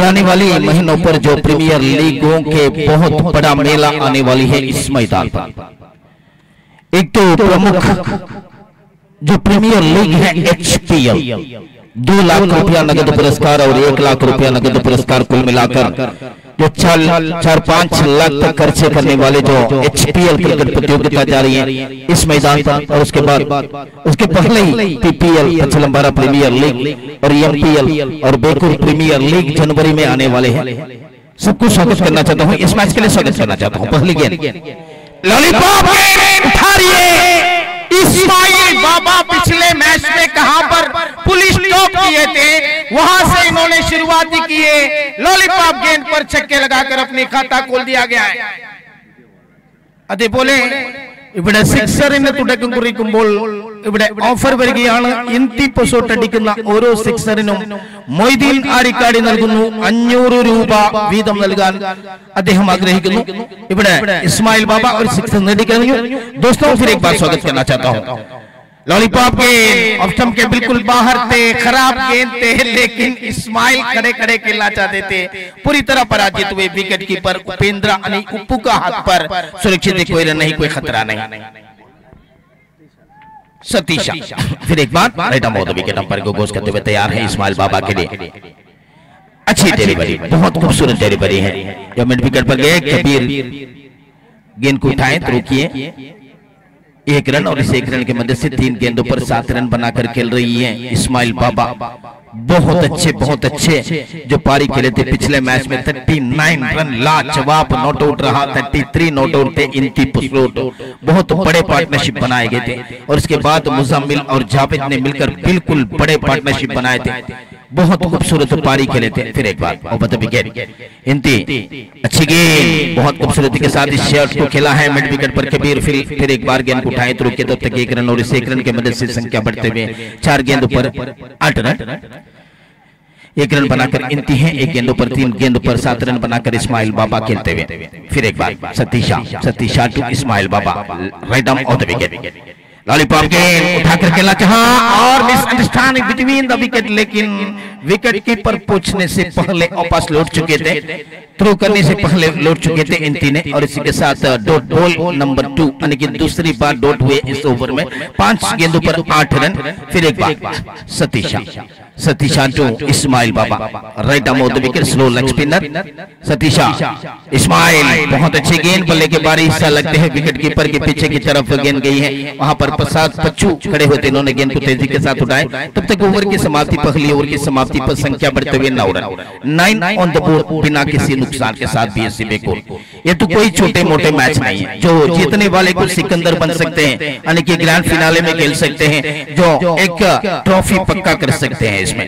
आने वाले महीनों पर जो प्रीमियर लीगों के बहुत बड़ा मेला आने वाली है इस मैदान पर। एक तो प्रमुख जो प्रीमियर लीग है HPL, 2 लाख रुपया नगद पुरस्कार और 1 लाख रुपया नगद पुरस्कार कुल मिलाकर जो 4-5 लाख तक खर्चे करने वाले जो HPL क्रिकेट प्रतियोगिता जा रही है इस मैदान पर। और उसके पहले ही PPL पचलंबारा प्रीमियर लीग और MPL और बेकुर प्रीमियर लीग जनवरी में आने वाले हैं। सबको स्वागत करना चाहता हूं, इस मैच के लिए स्वागत करना चाहता हूं। पहली गेंद लॉलीपॉप उठा रही है इस्माइल बाबा। पिछले मैच में कहां पर पुलिस टॉप किए थे वहां से इन्होंने शुरुआत की है। लॉलीपॉप गेंद पर छक्के लगाकर अपनी खाता खोल दिया गया है। अदे बोले ഇവിടെ സിക്സറിനെ തുടക്കം കുറിക്കുമ്പോൾ ഇവിടെ ഓഫർ വരികയാണ്. ഇന്തിപ്പൊസോട്ട് അടിക്കുന്ന ഓരോ സിക്സറിനും മൊയ്തീൻ ആടിക്കാടി നൽകുന്നു 500 രൂപ വീതം നൽകാൻ അദ്ദേഹം ആഗ്രഹിക്കുന്നു. ഇവിടെ ഇസ്മായിൽ ബാബ ഒരു സിക്സർ നേടിക്കഴിഞ്ഞു. दोस्तों फिर एक बार स्वागत करना चाहता हूं। लॉलीपॉप गेंद ऑफ स्टंप के बिल्कुल बाहर थे, खराब गेंद थे, लेकिन इस्माइल खड़े खड़े खेलना चाहते थे। पूरी तरह पराजित हुए विकेट कीपर उपेंद्र अनि उप्पू का हाथ पर सुरक्षित है, कोई रन नहीं, कोई खतरा नहीं। सतीशा फिर एक बार right arm off the wicket umpire को घोष करते हुए तैयार है इस्माइल बाबा के लिए। अच्छी डिलीवरी, बहुत खूबसूरत डिलीवरी है जो मिड विकेट पर गए। कबीर गेंद को उठाए तो रोकिए 1 रन और इस 1 रन के मदद से 3 गेंदों पर 7 रन बनाकर खेल रही है इस्माइल बाबा। बहुत अच्छे जो पारी खेले थे पिछले मैच में 39 रन लाजवाब नॉट आउट रहा, 33 नॉट आउट थे इनकी पुसरोट। बहुत बड़े पार्टनरशिप बनाए गए थे और इसके बाद मुजम्मिल और जावेद ने मिलकर बिल्कुल बड़े पार्टनरशिप बनाए थे। बहुत खूबसूरत पारी खेले थे। फिर एक बार ओवर द विकेट इंती अच्छी गेंद बहुत खूबसूरती के साथ इस शॉट को खेला है मिड विकेट पर कबीर। फिर एक बार गेंद उठाए तो रुके तब तक 1 रन और इस 1 रन की मदद से संख्या बढ़ते हुए 4 गेंदों पर 8 रन। 1 रन बनाकर इंती है, 1 गेंदों पर 3 गेंदों पर 7 रन बनाकर इस्माइल बाबा खेलते हुए। फिर एक बार Satisha to Ismail Baba right arm off the wicket. Lollipop गेंद उठाकर खेलना चाहा और मिसअंडरस्टैंडिंग बिटवीन द विकेट, लेकिन विकेट कीपर पूछने से पहले वापस लौट चुके थे, थ्रो करने से पहले लौट चुके थे इंती ने। और इसी के साथ डॉट बॉल नंबर 2 यानी कि दूसरी बार डॉट हुए इस ओवर में 5 गेंदों पर 8 रन। फिर एक बार Satisha to Ismail Baba right arm off the wicket slow leg spinner. Satisha Ismail बहुत अच्छी गेंद, बल्ले के बारी हिस्सा लगते हैं विकेट कीपर के पीछे की तरफ गेंद गई है। वहां पर प्रसाद पच्चू खड़े होते इन्होंने गेंद को तेजी के साथ उठाए। तब तक ओवर की समाप्ति, पहली ओवर की समाप्ति पर संख्या बढ़ते हुए 9 रन 9 ऑन द बोर्ड बिना किसी नुकसान के साथ बीएससी बेकोर। ये तो कोई छोटे मोटे मैच नहीं है, जो जीतने वाले को सिकंदर बन सकते हैं यानी कि ग्रैंड फिनाले में खेल सकते हैं, जो एक ट्रॉफी पक्का कर सकते हैं। इसमें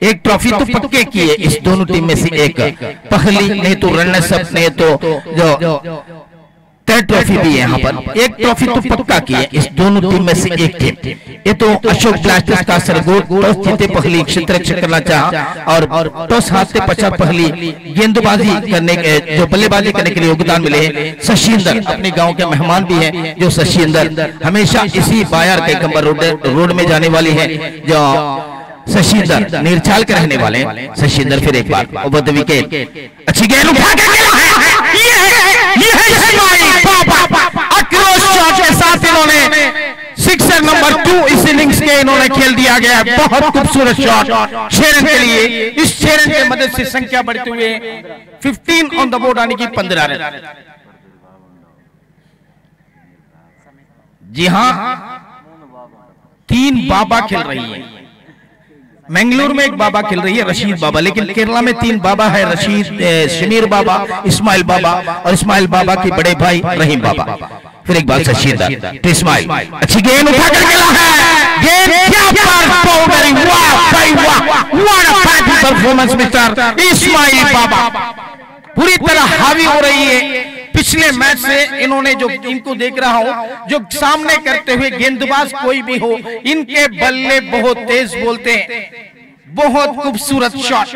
एक ट्रॉफी तो पक्के की है इस दोनों टीम में से एक, पहली नहीं तो रनर्स अप नहीं तो जो थर्ड ट्रॉफी भी है। यहाँ पर एक ट्रॉफी तो पक्का की है इस दोनों टीम में से एक टीम। ये तो अशोक ब्लास्टर्स का सरगोट टॉस जीते पहली क्षेत्ररक्षक करना चाहा और टॉस हारते पश्चात पहली गेंदबाजी करने के जो बल्लेबाजी करने के लिए योगदान मिले हैं शशींदर, अपने गांव के मेहमान भी हैं जो शशींदर हमेशा इसी बाजार के कंबर रोड में जाने वाली है जो शशींदर निर्चाल के रहने वाले शशींदर। फिर एक बार ओवर द विकेट अच्छी गेंद उठा के खेला है, ये है इस्माइल बाबा। अक्रोश शॉट के साथ इन्होंने सिक्सर नंबर 2 इस इनिंग्स के इन्होंने खेल दिया गया है। बहुत खूबसूरत शॉट 6 रन के लिए। इस 6 रन की मदद से संख्या बढ़ते हुए 15 ऑन द बोर्ड आने की 15 रन। जी हां 3 बाबा खेल रही है। मंगलूर में एक बाबा खेल रही है रशीद बाबा, लेकिन केरला में 3 बाबा है, रशीद शमीर बाबा, इस्माइल बाबा और इस्माइल बाबा के बड़े भाई रहीम बाबा। फिर एक बार शशींदर तो इस्माइल अच्छी गेंद उठाकर खेला है, गेंद क्या बाउंड्री, वाह भाई वाह, what a fantastic performance mister Ismail Baba. पूरी तरह हावी हो रही है। पिछले मैच से इन्होंने जो इनको देख रहा हूं जो सामने करते हुए गेंदबाज कोई भी हो इनके बल्ले बहुत तेज बोलते हैं। बहुत खूबसूरत शॉट,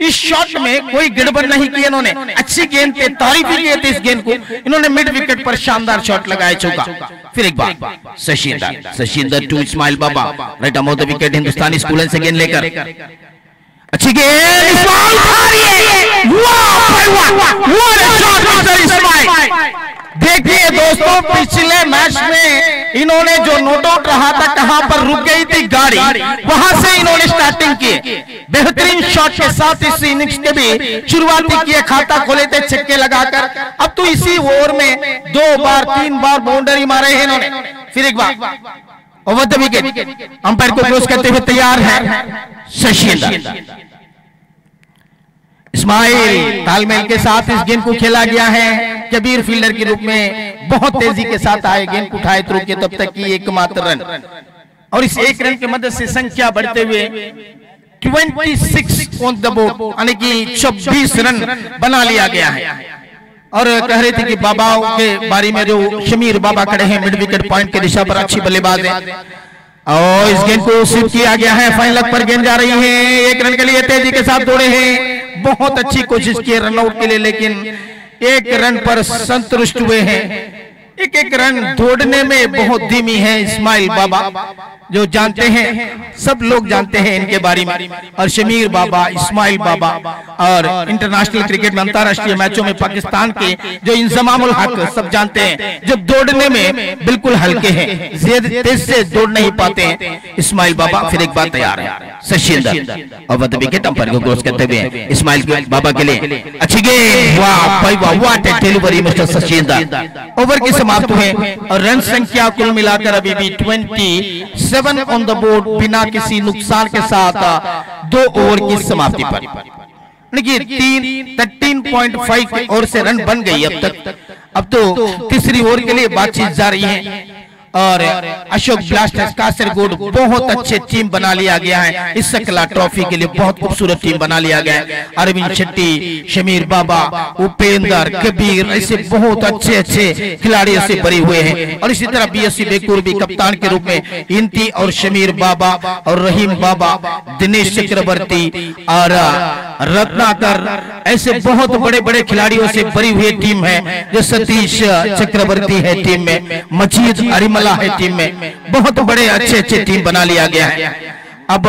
इस शॉट में कोई गड़बड़ नहीं की इन्होंने, अच्छी गेंद पे तारीफ भी किए थे इस गेंद को इन्होंने। मिड विकेट पर शानदार शॉट लगाया चौका। फिर एक बार Shashinder to Ismail Baba right arm off the wicket हिंदुस्तानी स्कूल से गेंद लेकर अच्छी गेंद देखिए दोस्तों, पिछले मैच में इन्होंने जो नोट आउट रहा था, कहां पर रुक गई थी गाड़ी, वहां से इन्होंने स्टार्टिंग की। बेहतरीन शॉट के साथ इस इनिंग्स के भी शुरुआती किए, खाता खोले थे छक्के लगाकर। अब तो इसी ओवर में 2 बार 3 बार बाउंड्री मारे हैं इन्होंने। फिर एक बार ओवर द विकेट, अंपायर को क्लोज करते हुए तैयार है शशिंदर। इस्माइल तालमेल के साथ इस गेंद को खेला गया है। कबीर फील्डर के रूप में बहुत तेजी के साथ आए, गेंद को उठाए तो रुके, तब तक की एकमात्र रन, और इस एक रन की मदद से संख्या बढ़ते हुए 26 ऑन द बोर्ड, यानी कि 26 रन बना लिया गया है। और कह रहे थे कि बाबाओं के बारी में जो शमीर बाबा खड़े हैं मिड विकेट पॉइंट की दिशा पर, अच्छी बल्लेबाज है, और इस गेंद को स्वीप किया गया है। फाइनल पर गेंद जा रही है, 1 रन के लिए तेजी के साथ दौड़े हैं, बहुत अच्छी कोशिश की रनआउट के लिए, लेकिन 1 रन पर संतुष्ट हुए हैं। एक रन दौड़ने में बहुत धीमी है इस्माइल बाबा, जो जानते हैं, सब लोग जानते हैं इनके बारे में। और शमीर बाबा, इस्माइल बाबा, और इंटरनेशनल क्रिकेट में अंतरराष्ट्रीय मैचों में पाकिस्तान के जो इंजमामुल हक सब जानते हैं, जो दौड़ने में बिल्कुल हल्के हैं, तेज से दौड़ नहीं पाते हैं इस्माइल बाबा। फिर एक बार तैयार है शशिंदर, और वह विकेट अंपायर को क्लोज करते हुए इस्माइल बाबा के लिए अच्छी गेंद, वाह भाई वाह, what a delivery mister Shashinder. Over की समाप्त हुए और रन संख्या कुल मिलाकर अभी भी 27 ऑन द बोर्ड, बिना किसी नुकसान के साथ 2 ओवर की समाप्ति पर। देखिए 13.5 ओवर से रन बन गई अब तक। अब तो तीसरी ओवर के लिए बातचीत जारी है, और अशोक ब्लास्टर्स कासरगोड बहुत अच्छे टीम बना लिया गया है। इस सकला ट्रॉफी के लिए बहुत खूबसूरत टीम बना लिया गया है। अरविंद शेट्टी, शमीर बाबा, उपेंद्र, कबीर, ऐसे बहुत अच्छे खिलाड़ी ऐसे भरे हुए हैं। और इसी तरह बीएससी बेकूर भी कप्तान के रूप में इंती और शमीर बाबा और रहीम बाबा, दिनेश चक्रवर्ती और रत्नाकर, ऐसे बहुत बड़े बड़े खिलाड़ियों से भरी हुई टीम है। जो सतीश चक्रवर्ती है टीम में, मजीद अरिमल है टीम में, बहुत बड़े अच्छे टीम बना लिया गया है। अब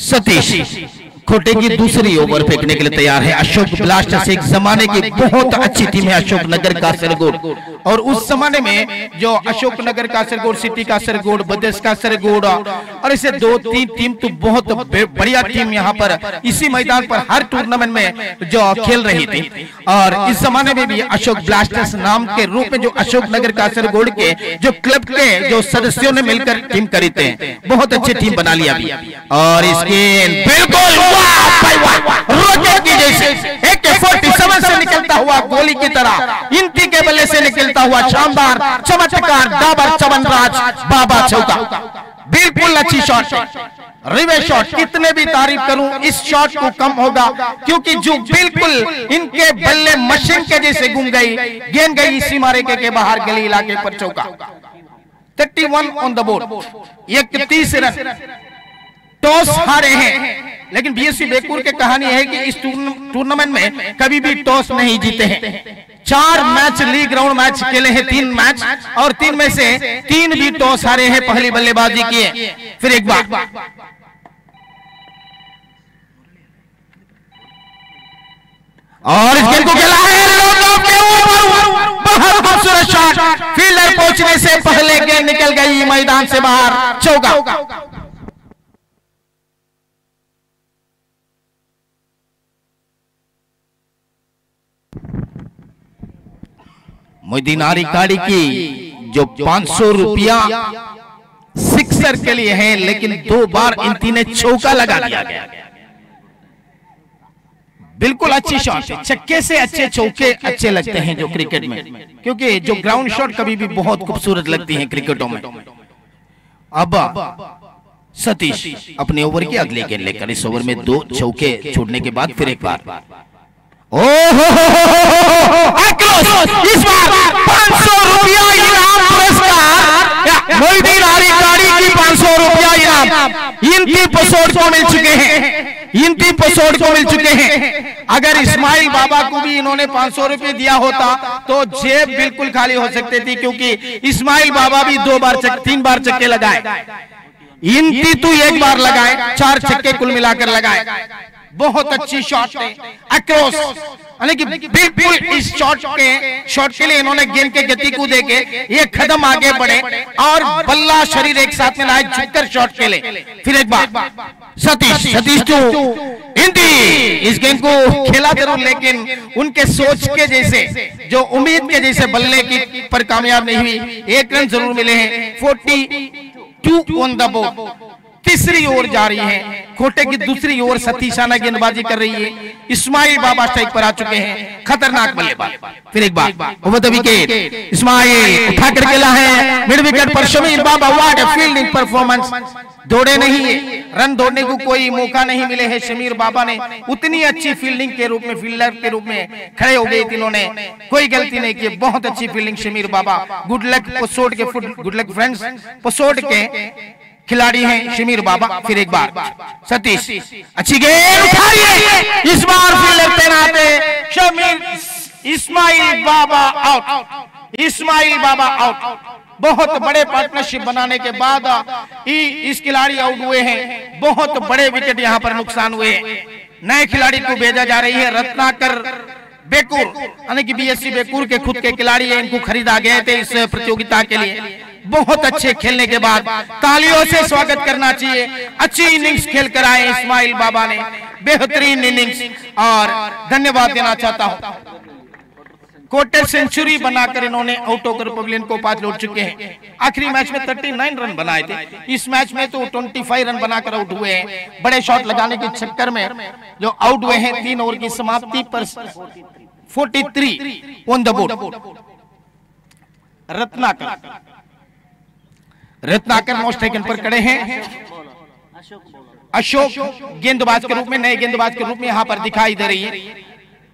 सतीश खोटे की दूसरी ओवर फेंकने के लिए तैयार है। अशोक ब्लास्टर्स एक जमाने की बहुत अच्छी टीम है, अशोक नगर कासरगोड, और उस जमाने में जो अशोक नगर कासरगोड, सिटी कासरगोड, बदेश कासरगोड, और इसे 2-3 टीम तो बहुत बढ़िया टीम यहाँ पर इसी मैदान पर हर टूर्नामेंट में जो खेल रही थी। और इस जमाने में भी अशोक ब्लास्टर्स नाम के रूप में जो अशोक नगर कासरगोड के जो क्लब के जो सदस्यों ने मिलकर टीम खरीदते हैं, बहुत अच्छी टीम बना लिया भी। और इसके बिल्कुल रॉकेट की जैसे AK-47 से निकलता हुआ गोली की तरह, इंती के बल्ले से निकलता हुआ शानदार चमत्कार डाबर चमनराज बाबा चौका, बिल्कुल अच्छी शॉट, रिवर्स शॉट। कितने भी तारीफ करूं इस शॉट को कम होगा, क्योंकि जो बिल्कुल इनके बल्ले मशीन के जैसे घूम गई, गेंद गई इसी मारे के बाहर गली इलाके पर चौका। 31 on the board, 31 run. Toss हारे हैं, लेकिन बीएससी बेकूर की कहानी है कि इस टूर्नामेंट में कभी भी टॉस नहीं जीते हैं। 4 मैच लीग राउंड मैच खेले हैं, 3 मैच, और 3 में से 3 भी टॉस हारे हैं, पहली बल्लेबाजी किए। फिर एक बार और इस गेंद को खेला है के ऊपर, बहुत खूबसूरत शॉट, फील्डर पहुंचने से पहले गेंद निकल गई मैदान से बाहर, चौका। मोइनुद्दीन आरी काड़ी की जो 500 रुपया सिक्सर के लिए है, लेकिन 2 बार इंती ने चौका लगा दिया गया। बिल्कुल अच्छी शॉट है, छक्के से अच्छे चौके अच्छे लगते हैं जो क्रिकेट में, क्योंकि जो ग्राउंड शॉट कभी भी बहुत खूबसूरत लगती हैं क्रिकेटों में। अब सतीश अपने ओवर की अगले गेंद लेकर, इस ओवर में 2 चौके छोड़ने के बाद फिर एक बार इस बार 500 रुपया इनाम पुरस्कार, मोइनुद्दीन आरी काड़ी की 500 रुपया इनाम इंती पसोड़ को मिल चुके हैं, इंती पसोड़ को मिल चुके हैं। अगर इस्माइल बाबा को भी इन्होंने 500 रुपये दिया होता तो जेब बिल्कुल खाली हो सकती थी, क्योंकि इस्माइल बाबा भी 3 बार छक्के लगाए, इंती तो 1 बार लगाए, 4 छक्के कुल मिलाकर लगाए। बहुत अच्छी शॉट है अक्रॉस, यानी कि बिल्कुल इस शॉट के लिए इन्होंने गेंद के गति को देके ये कदम आगे बढ़े और बल्ला शरीर एक साथ में लाए झुककर शॉट के लिए। फिर एक बार सतीश टू इंदी इस गेंद को खेला जरूर, लेकिन उनके सोच के जैसे, जो उम्मीद के जैसे बल्ले की पर कामयाब नहीं हुई। 1 रन जरूर मिले हैं। 42 ऑन द बोर्ड। तीसरी ओवर जा रही है, कोटे की दूसरी ओवर सतीशाना गेंदबाजी कर रही है। इस्माइल बाबा स्ट्राइक पर आ चुके हैं, खतरनाक बल्लेबाज। फिर एक बार ओवर द विकेट, इस्माइल उठा कर खेला है मिड विकेट पर शमीर बाबा। व्हाट अ फील्डिंग परफॉर्मेंस, दौड़े नहीं है, रन दौड़ने को कोई मौका नहीं मिले हैं शमीर बाबा ने। उतनी अच्छी फील्डिंग के रूप में, फील्डर के रूप में खड़े हो गए तीनों ने, कोई गलती नहीं की। बहुत अच्छी फील्डिंग शमीर बाबा। गुड लक पोसोड के गुड लक फ्रेंड्स, पोसोड के खिलाड़ी हैं शमीर बाबा। फिर एक बार सतीश, अच्छी गेंद उठाइए, इस बार फील्डर तैनात है शमीर। इस्माइल बाबा आउट, इस्माइल बाबा आउट। बहुत बड़े पार्टनरशिप बनाने के बाद इस खिलाड़ी आउट हुए हैं। बहुत बड़े विकेट यहां पर नुकसान हुए हैं। नए खिलाड़ी को भेजा जा रही है, रत्नाकर बेकूर, यानी कि बीएससी बेकूर के खुद के खिलाड़ी है। इनको खरीदा गए थे इस प्रतियोगिता के लिए। बहुत अच्छे खेलने के बाद तालियों से स्वागत करना चाहिए। अच्छी इनिंग्स खेल कर आए इस्माइल बाबा ने, बेहतरीन इनिंग्स, और धन्यवाद देना चाहता हूं। क्वार्टर सेंचुरी बनाकर इन्होंने आउट होकर पवेलियन को पास लौट चुके हैं। आखिरी मैच में 39 रन बनाए थे, इस मैच में तो 25 रन बनाकर आउट हुए हैं। बड़े शॉट लगाने के चक्कर में जो आउट हुए हैं 3 ओवर की समाप्ति पर 43 on the board. Ratnakar non strike पर खड़े हैं। अशोक गेंदबाज के रूप में, नए गेंदबाज के रूप में यहां पर दिखाई दे रही है।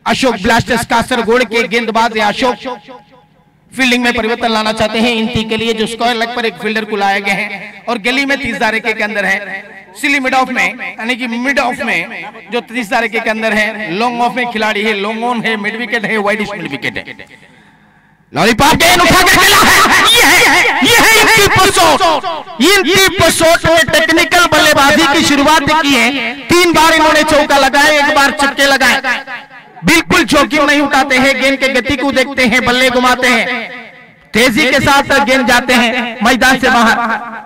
अशोक ब्लास्टर्स कासरगोड के गेंदबाज है। अशोक फील्डिंग में परिवर्तन लाना चाहते हैं। इंती के लिए जो स्क्वायर लेग पर एक फील्डर को लाया गया है और गली में 30 दायरे के अंदर है। सिली मिड ऑफ में, यानी कि मिड ऑफ में जो 30 दायरे के अंदर है। लॉन्ग ऑफ में खिलाड़ी है, लॉन्ग ऑन है, मिड विकेट है, वाइड मिड विकेट है। लॉलीपॉप गेंद उठा कर खेला है। ये है इंती पोसोट। इंती पोसोट ने टेक्निकल बल्लेबाजी की शुरुआत की है। 3 बार इन्होंने चौका लगाया, 1 बार छक्के लगाए। बिल्कुल जोखिम नहीं उठाते हैं, गेंद के गति को देखते हैं, बल्ले घुमाते हैं, तेजी के साथ गेंद जाते हैं मैदान से बाहर।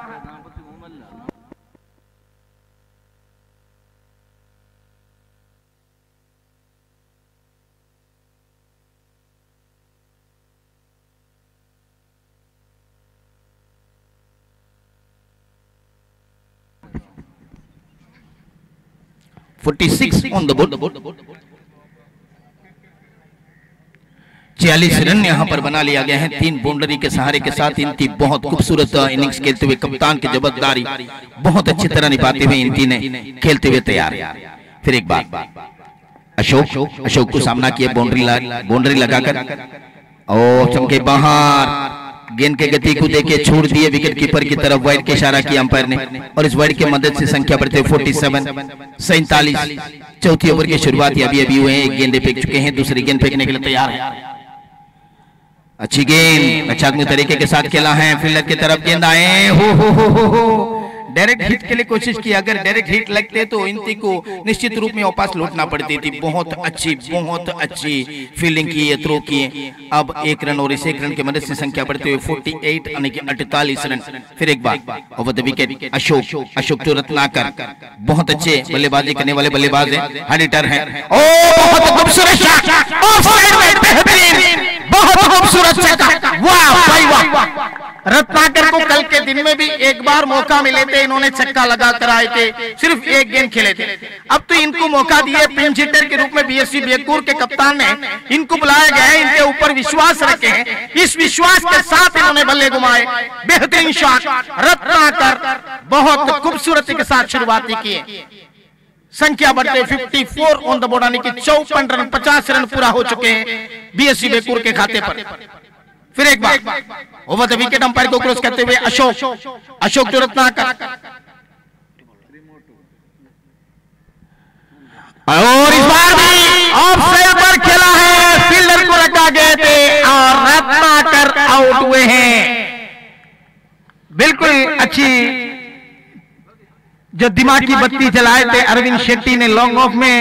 On the board. 46 रन यहां पर बना लिया गया है। 3 बाउंड्री के सहारे के साथ इनकी बहुत खूबसूरत इनिंग्स खेलते हुए कप्तान की जवाबदारी बहुत अच्छी तरह निभाते हुए इनकी ने खेलते हुए तैयार। फिर एक बार अशोक को सामना किया, बाउंड्री लगाकर और चमके बाहर। गेंद के गति को देके छोड़ दिए विकेट कीपर की तरफ। वाइड के इशारा किया अंपायर ने और इस वाइड की मदद से संख्या बढ़ते 47। चौथी ओवर की शुरुआत अभी हुए हैं। 1 गेंदे फेंक चुके हैं, दूसरी गेंद फेंकने के लिए तैयार है। अच्छी गेंद अच्छा तरीके के साथ खेला है। फील्डर की तरफ गेंद आए, हो डायरेक्ट हिट के लिए कोशिश की। अगर डायरेक्ट हिट लगते तो इनती को निश्चित रूप में वापस लौटना पड़ती थी। बहुत अच्छी फील्डिंग की है, थ्रो किए। अब 1 रन और इस 1 रन की मदद से संख्या बढ़ते हुए 48 यानी कि 48 रन। फिर एक बार ओवर द विकेट अशोक जो रत्नाकर बहुत अच्छे बल्लेबाजी करने वाले बल्लेबाज है, हार्ड हिटर है। बहुत खूबसूरत शॉट, ऑफ साइड में बेहतरीन, बहुत खूबसूरत छक्का। वाह भाई वाह। रत्नाकर को कल के दिन में भी 1 बार मौका मिले थे, इन्होंने छक्का लगा कर आए थे, सिर्फ 1 गेंद खेले थे। अब तो इनको मौका दिए, पिंच हिटर के रूप में बीएससी बेकूर के कप्तान ने इनको बुलाया गया है। इनके ऊपर विश्वास रखे हैं, इस विश्वास के साथ इन्होंने बल्ले घुमाए। बेहतरीन शॉट रत्नाकर बहुत खूबसूरती के साथ शुरुआत की है। संख्या बढ़ते 54 ऑन द बोर्ड, यानी कि 54 रन, 50 रन पूरा हो चुके हैं बीएससी बेकूर के खाते पर। फिर एक बार ओवर द विकेट अंपायर को क्रॉस करते हुए अशोक जो रत्नाकर, और इस बार भी ऑफ साइड पर खेला है। फील्डर को रखा गए थे और रत्नाकर आउट हुए हैं। बिल्कुल अच्छी जो दिमाग की बत्ती जलाए थे अरविंद शेट्टी ने लॉन्ग ऑफ में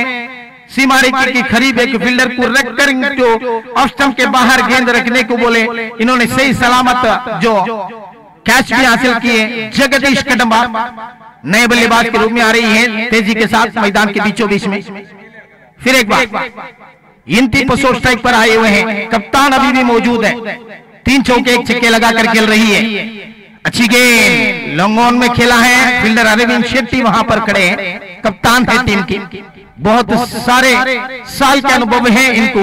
सीमा रेखा की करीब एक फील्डर को रखकर जो ऑफ स्टंप के बाहर गेंद रखने को बोले, इन्होंने सही सलामत जो कैच भी हासिल किए। जगदीश कदम्बा नए बल्लेबाज के रूप में आ रही है तेजी के साथ मैदान के बीचों बीच में। फिर एक बार इंती पसो स्ट्राइक पर आए हुए हैं, कप्तान अभी भी मौजूद है, 3 चौके 1 छक्के लगाकर खेल रही है। अच्छी गेंद लॉन्ग ऑन में खेला है, फील्डर अरविंद शेट्टी वहां पर खड़े हैं, कप्तान है टीम की, बहुत सारे साल के अनुभव है इनको,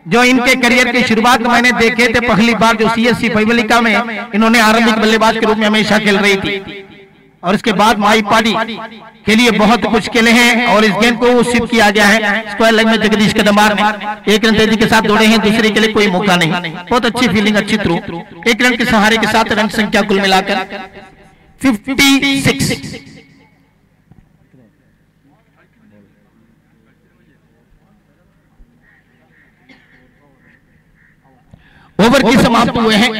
जो इनके करियर की शुरुआत मैंने देखे थे पहली बार जो सीएससी फैबलिका में इन्होंने आरंभिक बल्लेबाज के रूप में हमेशा खेल रही थी, और इसके बाद माई पारी के लिए बहुत कुछ खेले हैं और इस गेंद को सिप किया गया है स्क्वायर लेग में। जगदीश कदम्बा ने 1 रन तेजी के साथ दौड़े हैं, दूसरे के लिए कोई मौका नहीं, बहुत अच्छी फील्डिंग, अच्छी थ्रो, 1 रन के सहारे के साथ रन संख्या कुल मिलाकर 56। ओवर की समाप्त हुए हैं।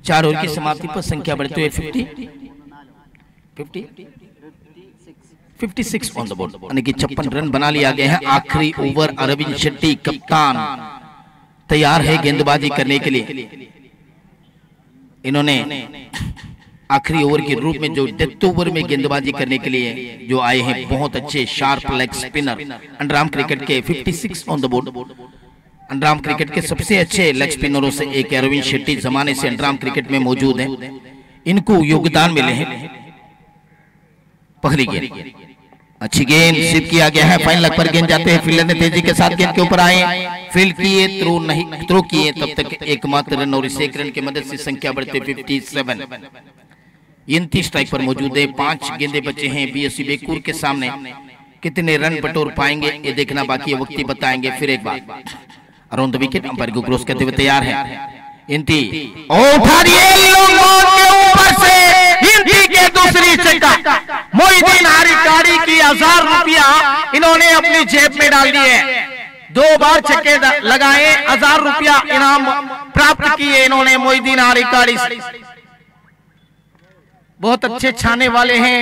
चार ओवर की समाप्ति पर संख्या बढ़ते हुए 56 ऑन द बोर्ड, यानी कि 56 रन बना लिया गया है। आखिरी ओवर अरविंद शेट्टी कप्तान तैयार है गेंदबाजी करने के लिए। इन्होंने आखिरी ओवर के रूप में जो डेथ ओवर में गेंदबाजी करने के लिए जो आए हैं, बहुत अच्छे sharp leg spinner underarm cricket के 56 on the board. Underarm cricket के सबसे अच्छे लेग स्पिनरों से एक अरविंद शेट्टी जमाने से अंडरआर्म क्रिकेट में मौजूद हैं, इनको योगदान मिले हैं। पहली गेंद अच्छी गेंद सिप किया गया है, फाइन लेग पर गेंद जाते हैं, फील्डर ने तेजी के साथ गेंद के ऊपर आए, फील्ड किए, थ्रो किए, तब तक एकमात्र रन और इस 1 रन की मदद से संख्या बढ़ते 57। इंती स्ट्राइक पर मौजूद है, 5 गेंदे बचे हैं बीएससी बेकूर के सामने, कितने रन बटोर पाएंगे ये देखना बाकी है, वक्त ही बताएंगे। फिर एक बार अराउंड द विकेट अंपायर को क्रॉस करते हुए तैयार है इंती, उठा दिए लॉन्ग ऑन के ऊपर से इंती के दूसरी छक्का, मोइदीन हरिकाड़ी की 1000 रुपया इन्होंने अपनी जेब में डाल दिए, 2 बार छक्के लगाए, 1000 रुपया इनाम प्राप्त किए इन्होंने मोइदीन हरिकाड़ी से। बहुत अच्छे छाने वाले हैं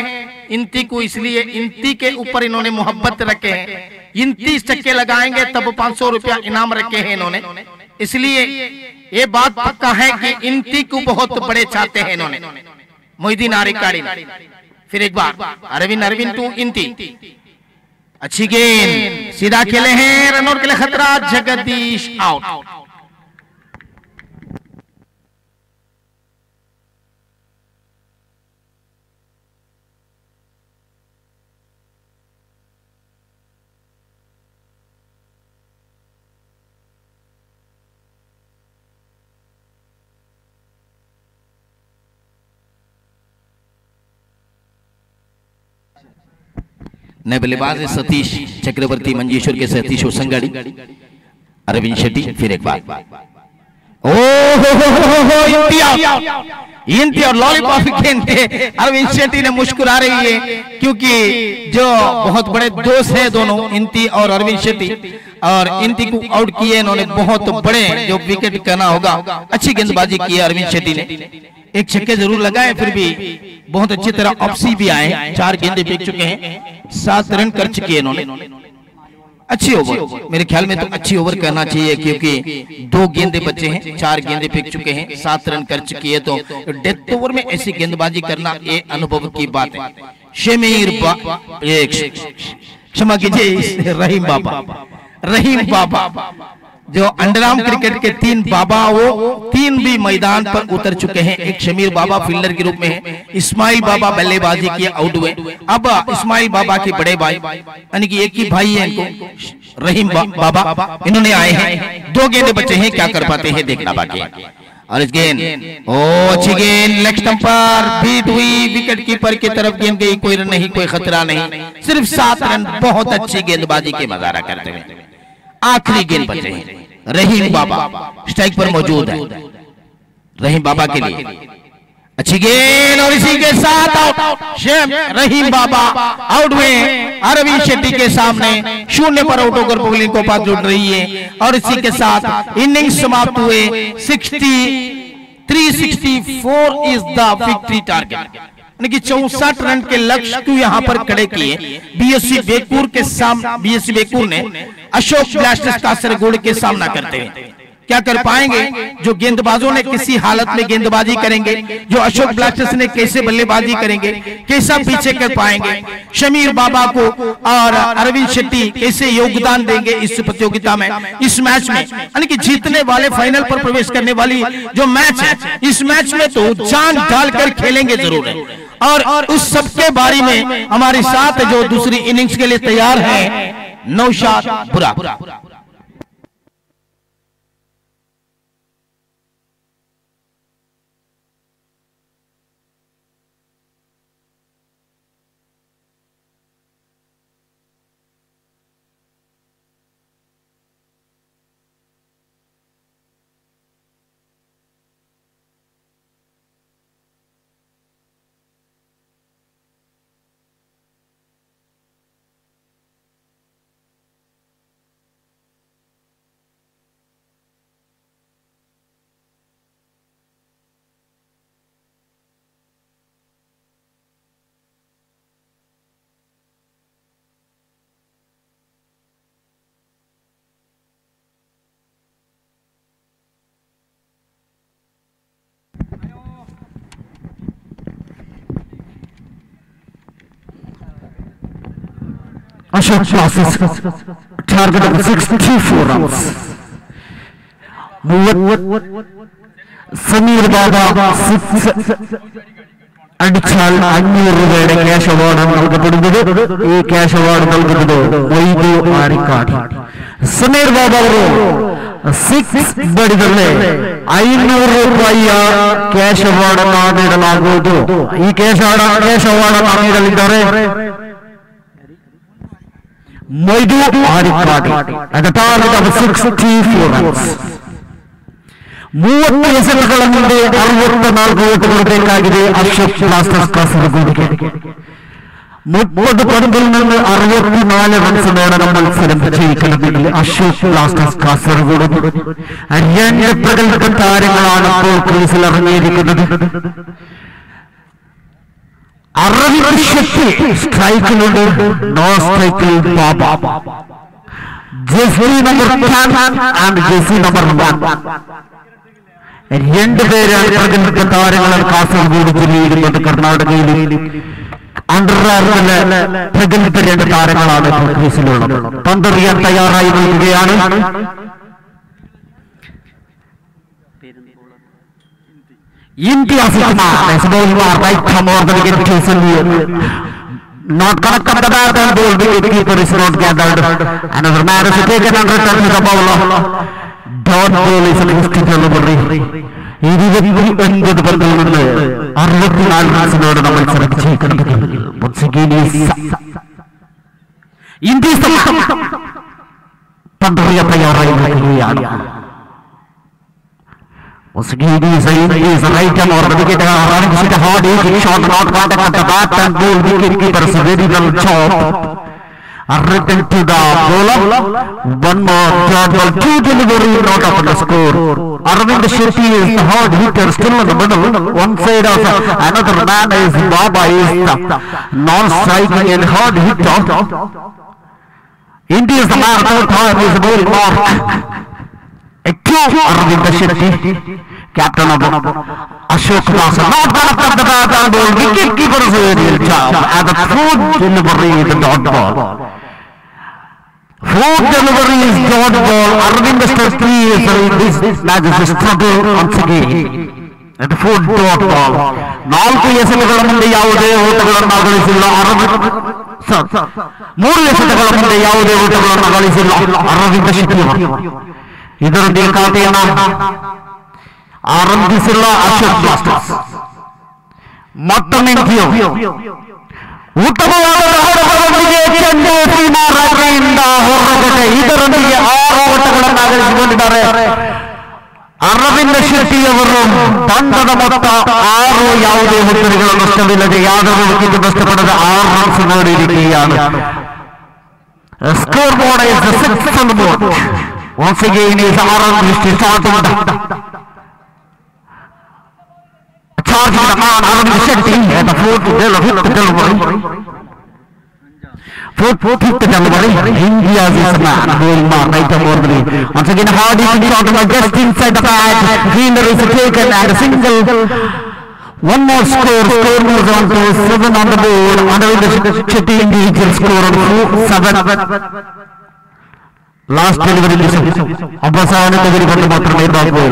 इंती को, इसलिए इंती के ऊपर इन्होंने मोहब्बत रखे हैं। इंती छक्के लगाएंगे तब 500 रुपया इनाम रखे हैं इन्होंने, इसलिए ये बात पक्का है कि इंती को बहुत बड़े चाहते हैं इन्होंने मोइदीन हरिकाड़ी। फिर एक बार अरविंद टू इंती, अच्छी गेंद सीधा खेले हैं, रन आउट के लिए खतरा, जगदीश आउट। नए बल्लेबाज सतीश चक्रवर्ती, मंजेश्वर के सतीश होसंगाड़ी, अरविंद शेट्टी। फिर एक बार इंती और लॉलीपॉप गेंद अरविंद शेट्टी ने मुस्कुरा रही है, क्योंकि जो बहुत बड़े दोस्त हैं दोनों इंती और अरविंद शेट्टी, और इंती को आउट किए इन्होंने, बहुत बड़े जो विकेट करना होगा। अच्छी गेंदबाजी की है अरविंद शेट्टी ने, 1 छक्के जरूर लगाए, फिर भी बहुत अच्छी तरह ऑप्सी भी आए, 4 गेंदे फेंक चुके हैं, 7 रन कर चुके हैं इन्होंने। अच्छी ओवर, मेरे ख्याल में तो अच्छी ओवर करना चाहिए, क्योंकि 2 गेंदे बचे हैं, 4 गेंदे फेंक चुके हैं, 7 रन कर चुकी है, तो डेथ ओवर में ऐसी गेंदबाजी करना ये अनुभव की बात है। शमीर क्षमा कीजिए रहीम बाबा जो अंडरआर्म क्रिकेट के 3 बाबा, वो 3 भी मैदान पर उतर चुके हैं। एक शमीर बाबा फील्डर के रूप में है, इस्माइल बाबा बल्लेबाजी किए, आउट हुए। अब इस्माइल बाबा के बड़े भाई, यानी कि एक ही भाई है इनको, रहीम बाबा, इन्होंने आए हैं, 2 गेंदे बचे हैं, क्या कर पाते हैं देखना बाकी है। और इस गेंद अच्छी गेंद लेग स्टंप पर बीट हुई, विकेट कीपर की तरफ गेंद गई, कोई रन नहीं, कोई खतरा नहीं, सिर्फ 7 रन, बहुत अच्छी गेंदबाजी के मजारा करते हुए। आखिरी गेंद बचे हैं, रहीम बाबा स्ट्राइक पर मौजूद है, रहीम बाबा के लिए अच्छी गेंद, और इसी के साथ आउट, रहीम बाबा आउट हुए अरविंद शेट्टी के सामने, 0 पर आउट होकर पब्लिक को पास जुड़ रही है, और इसी के साथ इनिंग्स समाप्त हुए 60 364 इज द विक्ट्री टारगेट, यानी कि 64 रन के लक्ष्य को यहां पर खड़े किए बीएससी बेकूर के सामने। बीएससी बेकूर ने अशोक ब्लास्टर्स कासरगोड के सामना करते हुए क्या कर पाएंगे? जो गेंदबाजों ने किसी हालत में गेंदबाजी करेंगे, जो अशोक ब्लास्टर्स ने कैसे बल्लेबाजी करेंगे, कैसा पीछे कर पाएंगे, शमीर बाबा को और अरविंद शेट्टी कैसे योगदान देंगे इस प्रतियोगिता में, इस मैच में, यानी कि जीतने वाले फाइनल पर प्रवेश करने वाली जो मैच है, इस मैच में तो जान डालकर खेलेंगे जरूर है। और उस सबके बारे में हमारे साथ जो दूसरी इनिंग्स के लिए तैयार है नौशाद बुरा। Ashok Blasters target of 64 runs. Samir Baba 6 അടിച്ചാൽ 500 രൂപയുടെ ക്യാഷ് അവാർഡാണ് നൽകപ്പെടുന്നത്. ഈ ക്യാഷ് അവാർഡ് നൽകുന്നത് വൈദു ആരിക്കാട്. സമീർ ബാബ ಅವರು 6 ಬಡಿದರೆ 500 ರೂಪಾಯಿಯ ಕ್ಯಾಶ್ ಅವಾರ್ಡ್ ಅನ್ನು ನೀಡಲಾಗುವುದು. ಈ ಕ್ಯಾಶ್ ಅವಾರ್ಡ್ ಅನ್ನು ನೀಡಲಿದ್ದಾರೆ Moidu Arikadi at a target of 64 runs. 30 ಎಸೆತಗಳ ಮುಂದೆ 64 ಓಟಗಳು ಬೇಕಾಗಿದೆ ಅಶೋಕ್ ಬ್ಲಾಸ್ಟರ್ಸ್ ಕಾಸರಗೋಡಿಗೆ. 30 പന്തിൽ നിന്ന് 64 റൺസ് നേടാൻ മത്സരം വിജയിക്കണമെങ്കിൽ അശോക് ബ്ലാസ്റ്റേഴ്സ് കാസർഗോഡ് 2 പ്രഗത്ഭ താരങ്ങളാണ് ഇപ്പോൾ ക്രീസിൽ ഇറങ്ങിയിരിക്കുന്നത്. അരവിന്ദ് ഷെട്ടി സ്ട്രൈക്കിലുണ്ട്, നോ സ്ട്രൈക്കിൽ ബാബ. ജെസി നമ്പർ 10 ആൻഡ് ജെസി നമ്പർ 1 രണ്ടുപേരാണ് പ്രഗത്ഭ താരങ്ങൾ കാസർഗോഡ് ജില്ലയിലുള്ളത്. കർണാടകയിൽ അണ്ടർആർമിലെ പ്രഗത്ഭ 2 താരങ്ങളാണ് ഇപ്പോൾ ക്രീസിലുള്ളത്. പന്തെറിയാൻ തയ്യാറായി നിൽക്കുകയാണ്. India is bowling right from over the wicket to Silvio. Not connected to the bat and ball. Wicket keeper is not gathered. Another man is taken and returned to the bowler. Dot ball is a listed delivery. He is a very good ball. Arvind runs in order to make once again is India is the Pandria Payara. Once again is a right arm or the wicket running with a hard hitting shot, not contact at the bat and ball. Wicket keeper is a very well chop. Written to the bowler. One more dot ball, 2 delivery, not up on the score. Arvind Shetty is the hard hitter, still in the middle. One side of another man is Baba, is the non-striking and hard hitter. India is the man, third time is the bowling mark. Arvind Shetty, captain of Ashok Blasters, not connected at the bat and ball. Wicket keeper is a real job at the 4th delivery, the dot ball. 4th delivery is dot ball. Arvind Shetty is this match is a struggle once again. At the 4th dot ball. 4 ಎಸೆತಗಳ ಮುಂದೆ ಯಾವುದೇ ಓಟಗಳನ್ನು ಗಳಿಸಿಲ್ಲ ಅರವಿಂದ್. 3 ಎಸೆತಗಳ ಮುಂದೆ ಯಾವುದೇ ಓಟಗಳನ್ನು ಗಳಿಸಿಲ್ಲ ಅರವಿಂದ್ ಶೆಟ್ಟಿ ಅವರು. ಇದರೊಂದಿಗೆ ಖಾತೆಯನ್ನು ಆರಂಭಿಸಿಲ್ಲ Ashok blasters. ಮತ್ತೊಮ್ಮೆ ಉತ್ತಮವಾದ ಹೊರಬರವೊಂದಿಗೆ ಚೆಂಡು ಸೀಮಾರೇಖೆಯಿಂದ ಹೊರಗಡೆ. ಇದರೊಂದಿಗೆ 6 ಓಟಗಳನ್ನು ಗಳಿಸಿಕೊಂಡಿದ್ದಾರೆ ಅರವಿಂದ್ ಶೆಟ್ಟಿ ಅವರು. ತಂಡದ ಮೊತ್ತ 6, ಯಾವುದೇ ಹುದ್ದೆಗಳ ನಷ್ಟವಿಲ್ಲದೆ ಯಾವುದೇ ವಿಕೆಟ್ ನಷ್ಟಪಡದ 6 ರನ್ಸ್ ನೀಡಿಕೆಯಾണ്. Score board is the 6th on the board. Once again is Arvind starting. charging the man Arvind Shetty at the fourth delivery. Fourth delivery. India's is the man going mark right of Mordri. Once again, Hardy shot just inside the pad. Fielder is taken and a single. One more score moves on to 7 on the board. Arvind Shetty individual score on 7. Last delivery ಅವಸಾನ ತೆಗೆದುಕೊಂಡು ಮಾತ್ರವೇ ಬಾಕಿ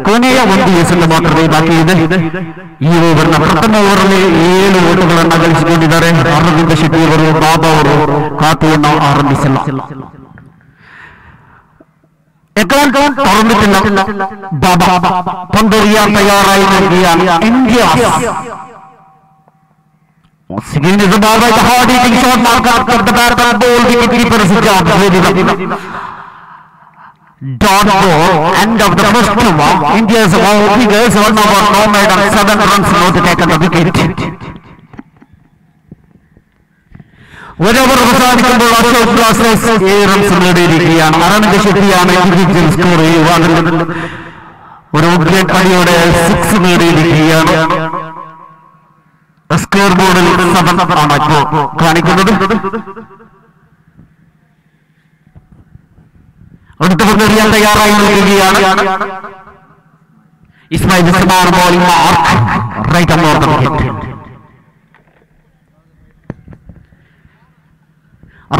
ಕೊನೆಯ ಒಂದು ಎಸೆತ ಮಾತ್ರವೇ ಬಾಕಿ ಇದೆ. ಈ ಓವರ್ನ ಪ್ರಥಮ ಓವರ್ನಲ್ಲಿ 7 ಓಟಗಳನ್ನು ಗಳಿಸಿಕೊಂಡಿದ್ದಾರೆ ಅರವಿಂದ ಶೆಟ್ಟಿ ಅವರು. ಬಾಬಾ ಅವರು ಖಾತೆಯನ್ನು ಆರಂಭಿಸಿಲ್ಲ. ಅಕೌಂಟ್ ಆರಂಭಿಸಿಲ್ಲ. ಬಾಬಾ ಪಂದರಿಯ ತಯಾರಾಗಿದೆಯಾ India. Once again is the ball by the hard hitting shot mark up the bat and ball wicket keeper is job ready. Dot ball end of the first over. India's all figures 1 over 7 runs now to take on the wicket. Whenever the side can ball also process 8 runs ready. Arvind Shetty on individual score ഒരു wicket അടിയോടെ 6 നേടിയിരിക്കുകയാണ്. Score ബോർഡിൽ 7 ആണ് ഇപ്പോൾ കാണിക്കുന്നത്. അടുത്ത പന്തെറിയാൻ തയ്യാറായി നിൽക്കുകയാണ് Ismail Usman. Bowling mark right on the wicket.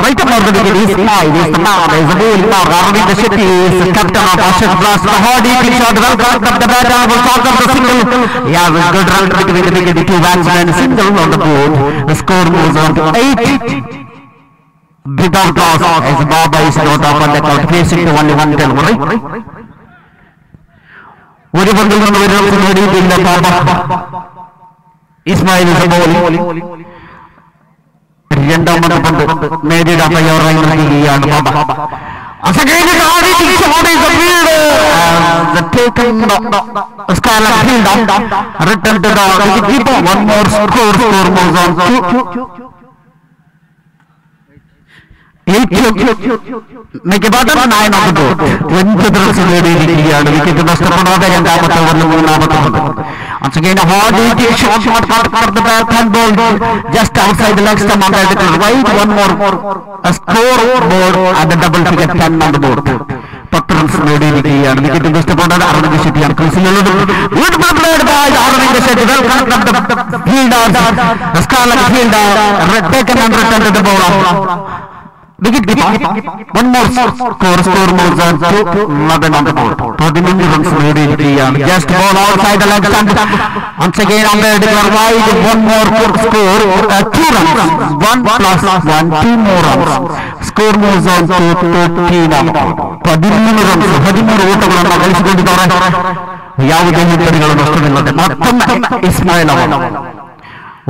Right up the wicket is Ismail is the man, is the ball mark. Arvind Shetty is the captain of Ashish Blast. The hard hitting shot, well cut up the bat and will talk of the single. Yeah, with good run between the wicket, the 2 batsmen, single on the board. The score moves on to 8. Without loss as Baba is not up on the count, facing to only 1 delivery. ഒരു പന്തിൽ നിന്ന് ഒരു runs നേടിയിട്ടില്ല Baba. Ismail is the bowling. രണ്ടാമത്തെ പന്ത് നേരിടാൻ തയ്യാറായി നിൽക്കുകയാണ് Baba. Return to the wicketkeeper. One more score moves on to 8. Make a bottom 9 on the board. 20 runs നേടിയിരിക്കുകയാണ്. Wicket നഷ്ടപ്പെടാതെ രണ്ടാമത്തെ ഓവറിൽ മൂന്നാമത്തെ പന്ത്. Once again a hard hitting shot for the bat and ball just outside the leg stump on the right. One more a score board and the double figure 10 on the board. 10 runs നേടിയിരിക്കുകയാണ്. Wicket നഷ്ടപ്പെടാതെ Aravind ഷെട്ടിയാണ് ക്രീസിലുള്ളത്. Beautiful played by Arvind Shetty. Well cut up the fielders. The scarlet fielder taken and returned to the bowler. Wicket keeper. One more score moves on to 11 on the board. 13 runs നേടിയിരിക്കുകയാണ്. Just ball outside the leg stump. Once again on the wide. One more score. 2 runs. 1 plus 1. 2 more runs. Score moves on to 13 on the board. 13 runs. 13 ಓಟಗಳನ್ನು ಗಳಿಸಿಕೊಂಡಿದ್ದಾರೆ. ಯಾವುದೇ ಹಿನ್ನಡೆಗಳು ನಷ್ಟವಿಲ್ಲದೆ ಮತ್ತೊಮ್ಮೆ ಇಸ್ಮಾಯಿಲ್ ಅವರು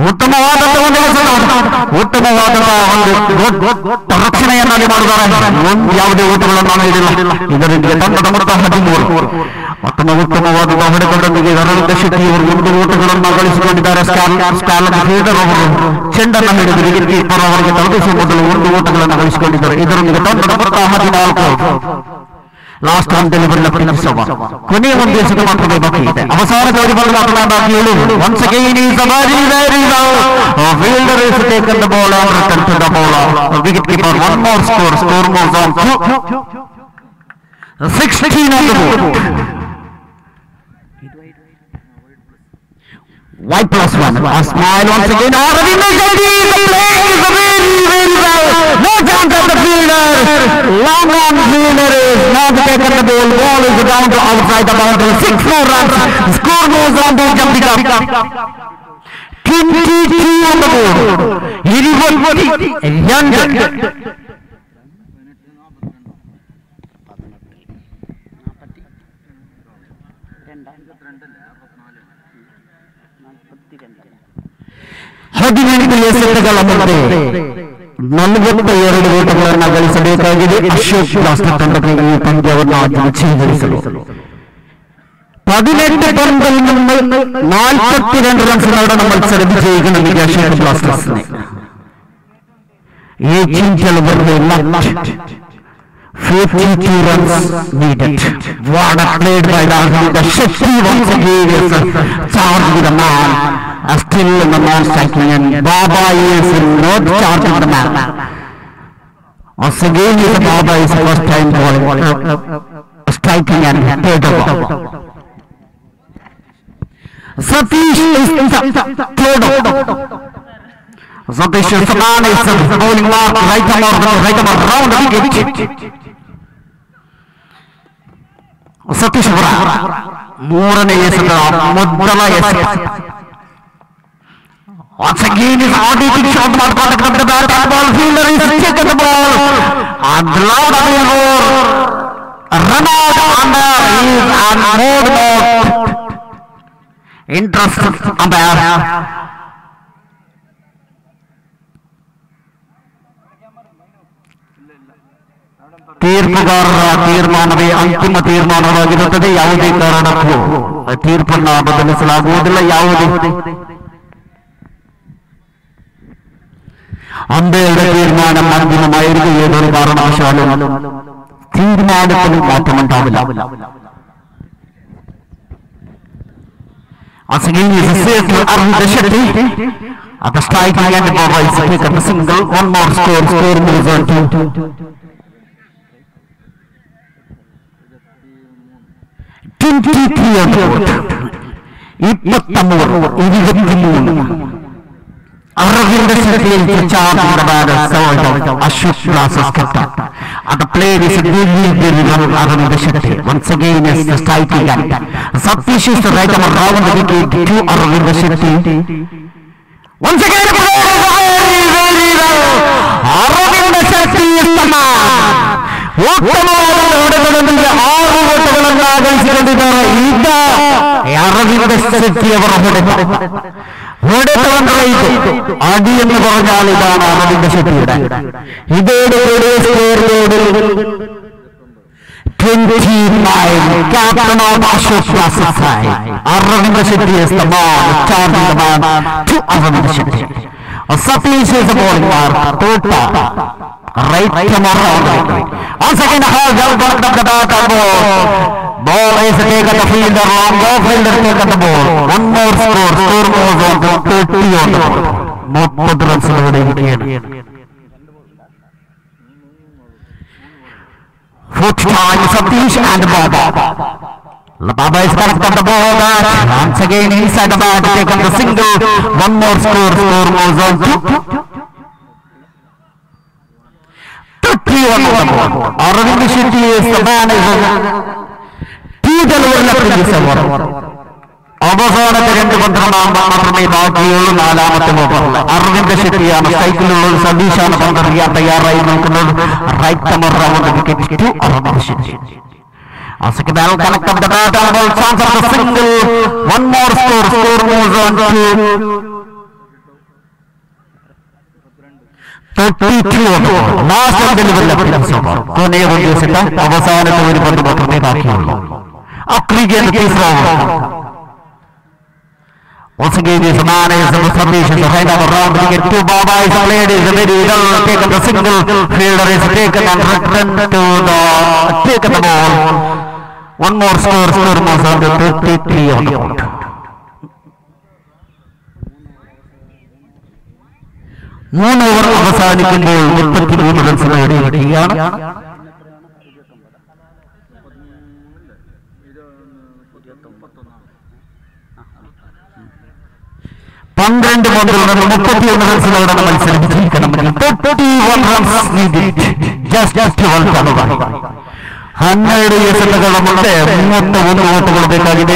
ಉತ್ತಮವಾದ ಒಂದು ರಕ್ಷಣೆಯನ್ನಾಗಿ ಮಾಡಿದ್ದಾರೆ. ಯಾವುದೇ ಓಟಗಳನ್ನು ನೀಡಿಲ್ಲ. ಇದರಿಂದ ತಂಡದ ಮೊತ್ತ 13. ಉತ್ತಮವಾದ ಹೊಡೆತದೊಂದಿಗೆ ಅರವಿಂದ ಶೆಟ್ಟಿ ಅವರು 1 ಓಟಗಳನ್ನು ಗಳಿಸಿಕೊಂಡಿದ್ದಾರೆ. ಸ್ಕಾಲನ್ ಫೀಲ್ಡರ್ ಅವರು ಚೆಂಡನ್ನು ಹಿಡಿದು ವಿಕೆಟ್ ಕೀಪರ್ ಅವರಿಗೆ ತಲುಪಿಸುವ ಮೊದಲು 1 ಓಟಗಳನ್ನು ಗಳಿಸಿಕೊಂಡಿದ್ದಾರೆ. ಇದರೊಂದಿಗೆ ತಂಡದ ಮೊತ್ತ 14. ಲಾಸ್ಟ್ ಆನ್ ಡೆಲಿವರಿ ಕೊನೆಯ ಒಂದು ಎಸೆತ ಮಾತ್ರವೇ ಬಾಕಿ ಇದೆ. ಅವಸಾನ ಜೋಡಿ ಬಾಲ್ ಮಾತ್ರ ಬಾಕಿ ಉಳಿದು. Once again is the very low. Fielder is taken the ball and returned to the bowler. Wicket keeper. One more score moves on to 16 on the board. White plus 1. A smile once again. Arvind Shetty. The play is very well. No chance of the fielder. Long on fielder is not taken the ball. Ball is down to outside the boundary. 6 more runs. Score moves on to jump it up. 22 on the board. Young. ಹದಿನೆಂಟು ಎಸೆತಗಳ ಮುಂದೆ 42 ಓಟಗಳನ್ನು ಗಳಿಸಬೇಕಾಗಿದೆ Ashok blaster ತಂಡಕ್ಕೆ ಈ ಪಂದ್ಯವನ್ನು ಅಚ್ಚರಿಗೊಳಿಸಲು. 18 ಪಂದ್ಯದಲ್ಲಿ 42 runs ನಡೆದ ಮತ್ಸರ ವಿಜಯಿಗಳಿಗೆ Ashok blasters ने ये 3 चल बदले 52 runs needed. What a played by the Shetty once again is charged with the man. Still in the man striking, and Baba is not charging the man. Once again is Baba is first time bowling, striking and third over. Satish is third over. Satish Saman is bowling mark right arm round the wicket. Satish Moran is Mudala is. Once again is auditing shot mark on the bat and ball fielder is taken the ball and loud roar. Run out under is and mode not interested umpire. ತೀರ್ಪುಗಾರರ ತೀರ್ಮಾನವೇ ಅಂತಿಮ ತೀರ್ಮಾನವಾಗಿರುತ್ತದೆ. ಯಾವುದೇ ಕಾರಣಕ್ಕೂ ತೀರ್ಪನ್ನು ಬದಲಿಸಲಾಗುವುದಿಲ್ಲ. ಯಾವುದೇ ಅಂಬೇಡ್ಕರ್ ತೀರ್ಮಾನ ಅಂತಿಮമായിരിക്കും. ഏതൊരു കാരണവശാലും തീരുമാനത്തിൽ മാറ്റമുണ്ടാവില്ല. Asagin is safe to Arvind Shetty at the striking end. Baba is taken a single. One more score moves on to 23 on the board. 23 Arvind Shetty is in charge of the batter, so Ashok Glasses captain. And the player is really Arvind Shetty. Once again is the striking end. Satish is the right arm around the wicket to Arvind Shetty. Once again, very well. Arvind Shetty is the man. Arvind Shetty അടി എന്ന് പറഞ്ഞാൽ ഇതാണ് അരവിന്ദ് ഷെട്ടിയുടെ. ഇതോടുകൂടി score ബോർഡിൽ 29 captain of Ashok Glasses. Arvind Shetty is the man, charging the man to Arvind Shetty. Satish is the bowling mark, Tota, right from around. Once again, well worked up the bat and ball. Ball is taken the fielder, long off fielder taken the ball. One more score moves on to 30 on the board. Both runs already again. Fourth time Satish and Baba. Baba is correct on the ball. Once again inside the bat, taken the single. One more score moves on to 30 on the board. Arvind Shetty is the man. അവസാനത്തെ 2 പന്ത്രണ്ടാകുമ്പോൾ മാത്രമേ ബാക്കിയുള്ളൂ. നാലാമത്തെ ഓവറിൽ അരവിന്ദ് ഷെട്ടിയാണ് സൈക്കിളിലുള്ള സതീഷാണ് പന്തറിയാൻ തയ്യാറായി നിൽക്കുന്നത്. Right round wicket to Aravind Shetty. Asakibal connect up the bat and ball, chance of the single. One more score moves on to 32 on the ball. Last and delivery appearance over. കൊനയെ ഉദ്ദേശിച്ച അവസാനത്തെ ഒരു പന്ത് മാത്രമേ ബാക്കിയുള്ളൂ. Aggregate तीसरा over. Once again is man is the Satish is right over round wicket to Baba is played is very well taken the single. Fielder is taken and returned to the taken the ball. One more score moves on to 33 on the board. മൂന്ന് over അവസാനിക്കുമ്പോൾ 33 runs നേടിയിരിക്കുകയാണ്. 12 പന്തിൽ നിന്ന് 31 റൺസിനോടാണ് മത്സരം വിജയിക്കണമെങ്കിൽ 31 runs needed. Just one run. 12 എസെന്റുകളുമുണ്ട്. 31 വോട്ടുകൾ ಬೇಕಾಗಿದೆ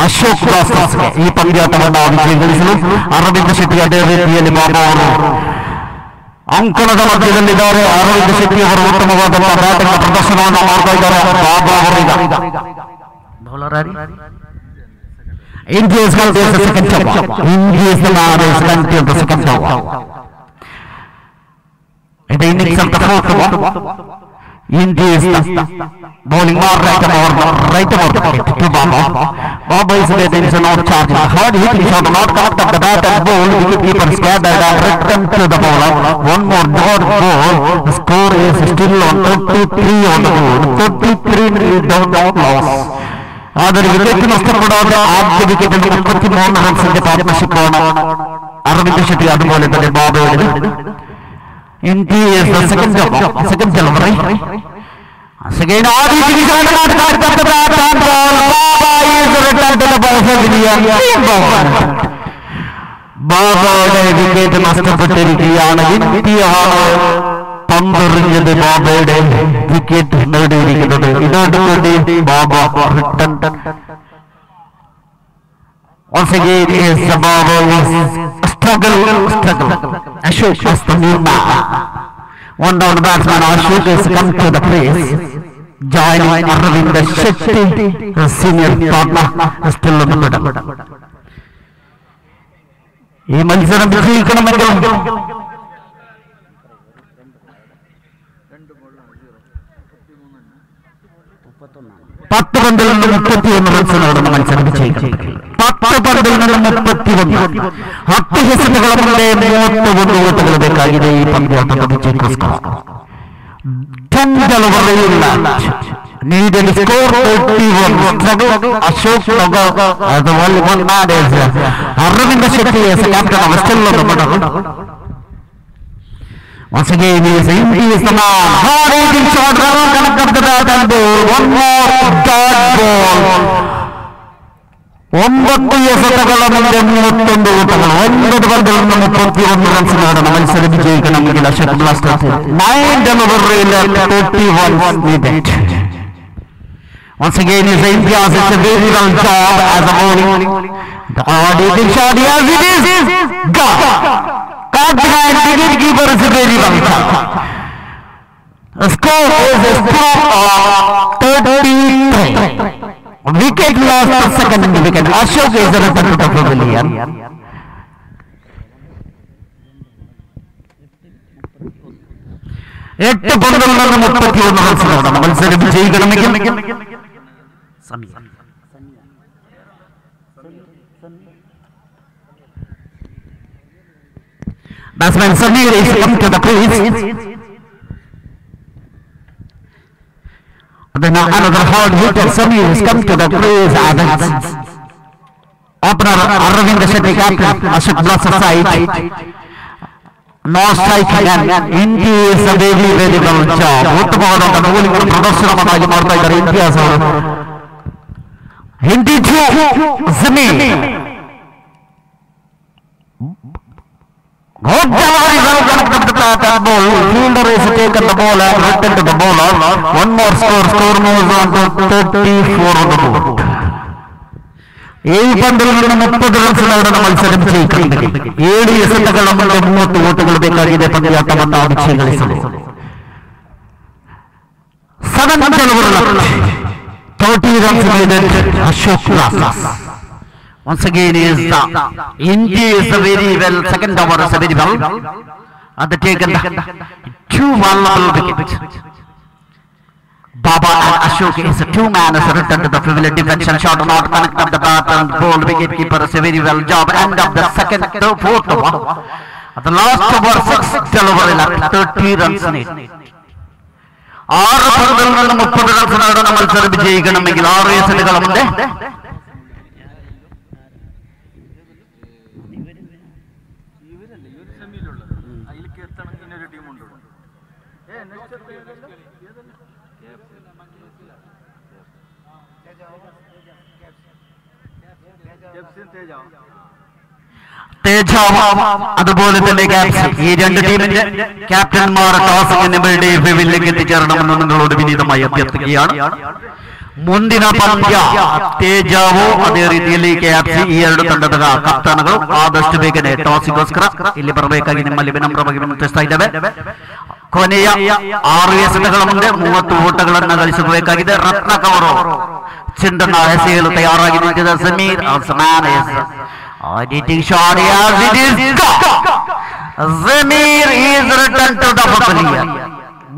ಅಶೋಕ್ ದಾಸ್ಗೆ. ಈ ಪಂದ್ಯಾಟವನ್ನು ವಿಜಯಿಸಲು ಅರವಿಂದ್ ಶೆಟ್ಟಿ ಅದೇ ರೀತಿಯಲ್ಲಿ ಬಾಬಾ ಅವರು ಅಂಕಣದ ಮಧ್ಯದಲ್ಲಿದ್ದಾರೆ. ಅರವಿಂದ್ ಶೆಟ್ಟಿ ಅವರು ಉತ್ತಮವಾದ ಬ್ಯಾಟಿಂಗ್ ಪ್ರದರ್ಶನವನ್ನು ಮಾಡ್ತಾ ಇದ್ದಾರೆ. ಬಾಬಾ ಅವರೀಗ India is going to the second over. India is the man is going to the second over. In the innings of the fourth over, India is bowling more right about wicket to Baba. Baba is getting so not charging. Hard hitting shot not caught at the bat and ball. Wicketkeeper scattered and returned to the bowler. One more dot ball. The score is still on 33 on the board. 33 not loss. Other wicket നഷ്ടപ്പെടാതെ ആദ്യ വിക്കറ്റിൽ 33 റൺസിന്റെ പാർട്ണർഷിപ്പാണ് അരവിന്ദ് ഷെട്ടി അതുപോലെ തന്നെ ബാബയുടെ. India is the second delivery. Again, Adi Division at the bat and ball. Baba is returned to the ball for India. Baba wicket നഷ്ടപ്പെട്ടിരിക്കുകയാണ്. ഇന്ത്യയാണ് പന്തെറിഞ്ഞത് ബാബയുടെ wicket നേടിയിരിക്കുന്നത്. ഇതോടുകൂടി ബാബ return. Once again is Baba is struggle. Ashok is the new man. One down batsman Ashok has come to the crease, joining Aravind Shetty, the senior partner, still in the middle. ഈ മത്സരം വിജയിക്കണമെങ്കിൽ 10 പന്തിൽ നിന്ന് 31 റൺസിനോട് മത്സരം വിജയിക്കണം. 10 പന്തിൽ നിന്ന് 31. 10 ഹിറ്റുകളുടെ 31 ഓട്ടുകൾ ಬೇಕಾಗಿದೆ ಈ ಪಂದ್ಯಾಟದ ವಿಜಯಕ್ಕೋಸ್ಕರ. 10 delivery match needed score 31. Struggle Ashok Nagar as the only one man is Aravind Shetty as captain of still on the middle. Once again is India is the man. Hard hitting shot, connect up the bat and ball. One more dot ball. 9 ಎಸೆತಗಳ ಮುಂದೆ 31 ಓಟಗಳು. 9 ಪಂದ್ಯಗಳ ಮುಂದೆ 31 ರನ್ಸ್ಗಳನ್ನು ಮತ್ಸರ ವಿಜಯಿಕണമെങ്കിൽ Ashok blasters 9 delivery left 31 needed. Once again is India's it's a very well job as a bowling. The hard hitting shot, yes it is. Got behind wicketkeeper is very well done. The score is still 33. Wicket lost the second wicket. Ashok is returned to the pavilion. എട്ട് പന്തിൽ നിന്ന് 31 റൺസിനോട് മത്സരം വിജയിക്കണമെങ്കിൽ batsman Samir is come to the crease. Then another hard hitter Samir has come to the crease. Opener Aravind Shetty captain Ashok Blossom side. No strike again. India is a very well job. ಉತ್ತಮವಾದ bowling ಪ್ರದರ್ಶನವಾಗಿ ಮಾಡ್ತಾ ಇದ್ದಾರೆ India ಅವರು. ಹಿಂದಿ ಜಮೀನ್ good delivery, well connected to the bat and ball. Fielder is taken the ball and returned to the bowler. One more score moves on to 34 on the board. 7 പന്തിൽ നിന്ന് 30 റൺസിനോട് മത്സരം വിജയിക്കണമെങ്കിൽ 7 എസെറ്റുಗಳ മുന്നിൽ 30 ഓട്ടുകൾ ಬೇಕಾಗಿದೆ ಪಂದ್ಯಾಟವನ್ನು ವಿಜಯಿಸಲು. 7 delivery left 30 runs needed. Ashok Blossom. Once again is India is a very well second over is a very well and they taken 2 valuable wickets. Baba and Ashok is a 2-man is returned to the pavilion. Defensive shot not connect up the bat and ball. Wicketkeeper is a very well job. End of the second, third, fourth over. At the last over 6 delivery left 30 runs need. 6 പന്തിൽ നിന്ന് 30 റൺസിനോട് മത്സരം വിജയിക്കണമെങ്കിൽ 6 എസെറ്റുകൾ മുന്നേ അതുപോലെ തന്നെ ഈ രണ്ട് ടീമിന്റെ ക്യാപ്റ്റന്മാർ ടോസിന്റെ വിവിലേക്ക് എത്തിച്ചേരണമെന്ന് നിങ്ങളോട് വിനീതമായി അഭ്യർത്ഥിക്കുകയാണ്. ಮುಂದಿನ ಪಂದ್ಯ ತೇಜಾವು ಅದೇ ರೀತಿಯಲ್ಲಿ ಕೆಎಫ್ಸಿ ಈ ಎರಡು ತಂಡದ ಕಪ್ತಾನಗಳು ಆದಷ್ಟು ಬೇಗನೆ ಟಾಸ್ಗೋಸ್ಕರ ಇಲ್ಲಿ ಬರಬೇಕಾಗಿ ನಿಮ್ಮಲ್ಲಿ ವಿನಮ್ರವಾಗಿ ವಿನಂತಿಸ್ತಾ ಇದ್ದೇವೆ. ಕೊನೆಯ 6 ಎಸೆತಗಳ ಮುಂದೆ 30 ಓಟಗಳನ್ನು ಗಳಿಸಬೇಕಾಗಿದೆ. ರತ್ನಕ್ ಅವರು ಚೆಂಡನ್ನು ಎಸೆಯಲು ತಯಾರಾಗಿ ನಿಂತಿದ್ದ Sameer shot as it is Zamir is returned to the pavilion.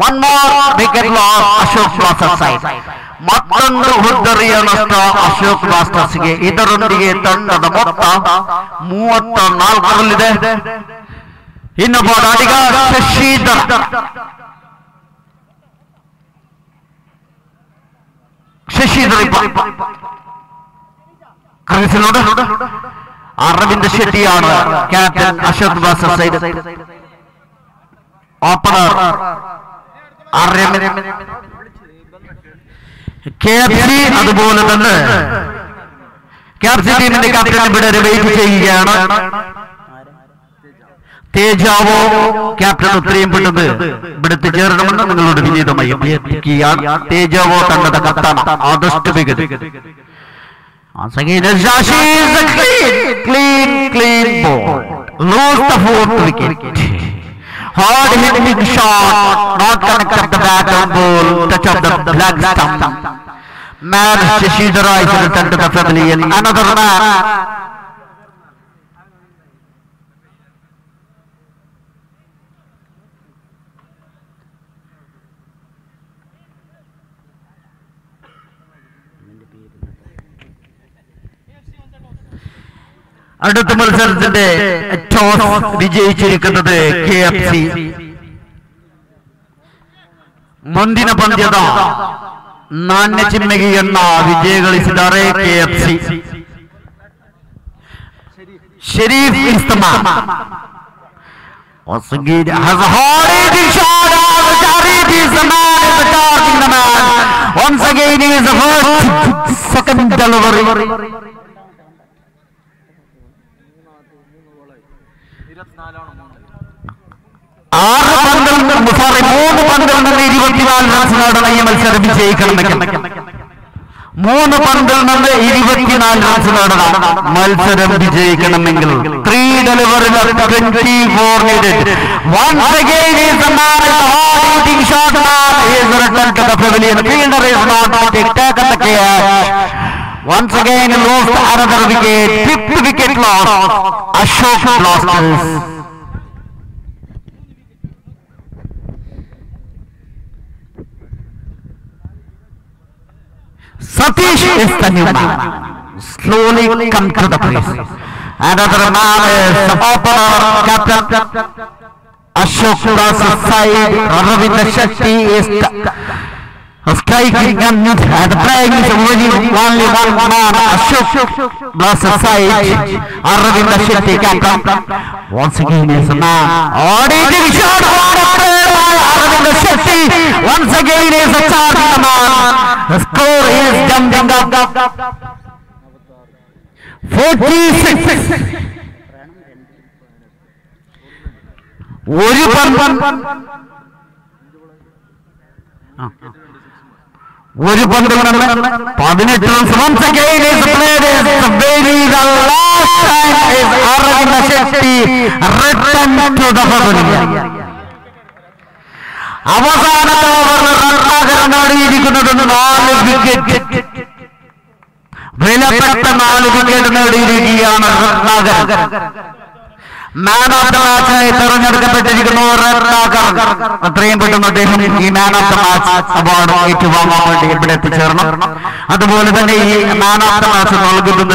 One more wicket loss, Ashok Blaster side. ಮತ್ತೊಂದು ಹುದ್ದರಿಯ ನಷ್ಟ ಅಶೋಕ್ ಬ್ಲಾಸ್ಟರ್ಸ್ಗೆ. ಇದರೊಂದಿಗೆ ತಂಡದ ಮೊತ್ತ 34ರಲ್ಲಿದೆ. ಇನ್ನೊಬ್ಬ ಆಡಿಗ ಶಶಿಧರ್ ಕರೆಸಿ ನೋಡ. ಅರವಿಂದ್ ಶೆಟ್ಟಿയാണ് captain Ashok blaster side. Opener KFC അതുപോലെ തന്നെ KFC ടീമിന്റെ ക്യാപ്റ്റൻ ഇവിടെ വെയിറ്റ് ചെയ്യുകയാണ്. തേജാവോ ക്യാപ്റ്റൻ എത്രയും പെട്ടെന്ന് ഇവിടെ എത്തിച്ചേരണമെന്ന് നിങ്ങളോട് വിനീതമായി അഭ്യർത്ഥിക്കുകയാണ്. തേജാവോ തങ്ങളുടെ കത്താണ് ആദർശ വികത്. Once again, Shashi is a clean ball. Lose the 4th wicket. Hard hitting shot, not connected the bat on ball, touch of the black stump. Man Shashidhar is returned to the pavilion. Another man. അടുത്ത മത്സരത്തിന്റെ toss വിജയിച്ചിരിക്കുന്നത് KFC. ಮುಂದಿನ ಪಂದ್ಯದ ನಾಣ್ಯ ಚಿಮ್ಮಿಗೆಯನ್ನ ವಿಜಯಗಳಿಸಿದ್ದಾರೆ KFC. Sharif ಇಸ್ತಮಾನ್ has a hard hitting shot. Sharif is the man, is the charging the man. Once again he is the first, second delivery. 3 പന്തിൽ നിന്ന് 24 runs നേടുന്ന ഈ മത്സരം വിജയിക്കണമെങ്കിൽ 3 പന്തിൽ നിന്ന് 24 റൺസ് നേടണം. മത്സരം വിജയിക്കണമെങ്കിൽ 3 deliveries of 24 needed. Once again is the man, is the hard hitting shot man, is returned to the pavilion. Fielder is not taken the catch. Once again lost another wicket. 5th wicket loss. Ashok Blasters. Satish is the new man. Slowly come to the place. Another man is the opener, captain Ashok Blasters side. Ravind Shetty is striking and playing is only one man. Ashok Blasters side. Ravind Shetty captain. Once again is a man. Hitting shot. Ravind Shetty. Once again is a charging the man. The score is jumping up. 46. ഒരു പന്തിൽ നിന്ന് 18 runs. Once again is played is very the last time is Aravind Shetty returned to the pavilion. അവസാനത്തെ ഓവറിൽ റണ്ണാകരം നേടിയിരിക്കുന്നത് 4 wicket. വിലപ്പെട്ട 4 wicket നേടിയിരിക്കുകയാണ് Ratnakaran. Man of the മാച്ചായി തെരഞ്ഞെടുക്കപ്പെട്ടിരിക്കുന്നു റണ്ണാകരൻ. അത്രയും പെട്ടെന്ന് അദ്ദേഹം ഈ man of the match award ഏറ്റുവാങ്ങാൻ വേണ്ടി ഇവിടെ എത്തിച്ചേർന്നു. അതുപോലെ തന്നെ ഈ മാൻ ഓഫ് ദ മാച്ച് നൽകുന്നത്